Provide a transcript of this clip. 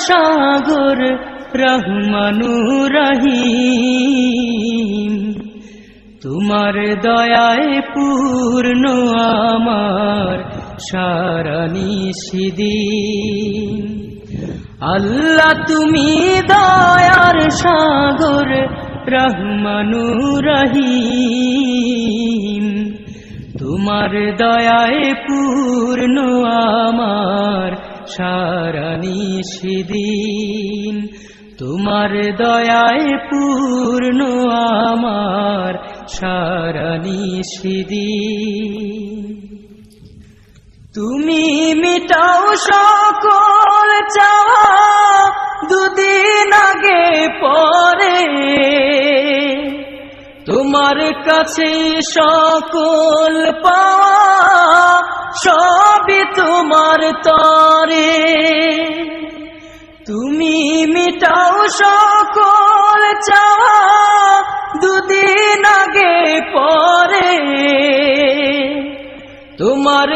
সাগর রহমানুর রহিম, তোমার দয়ায় পূর্ণ আমার সারা নিশিদিন। আল্লাহ তুমি দয়ার সাগর রহমানুর রহিম, তোমার দয়ায় পূর্ণ আমার সারা নিশিদিন। তোমার দয়ায় পূর্ণ আমার সারা নিশিদিন। তুমি মিটাও সকল চাওয়া দুদিন আগে পরে, তোমার কাছে সকল পাওয়া সবই তোমার তরে। তুমি মিটাও সকল চাওয়া দুদিন আগে পরে, তোমার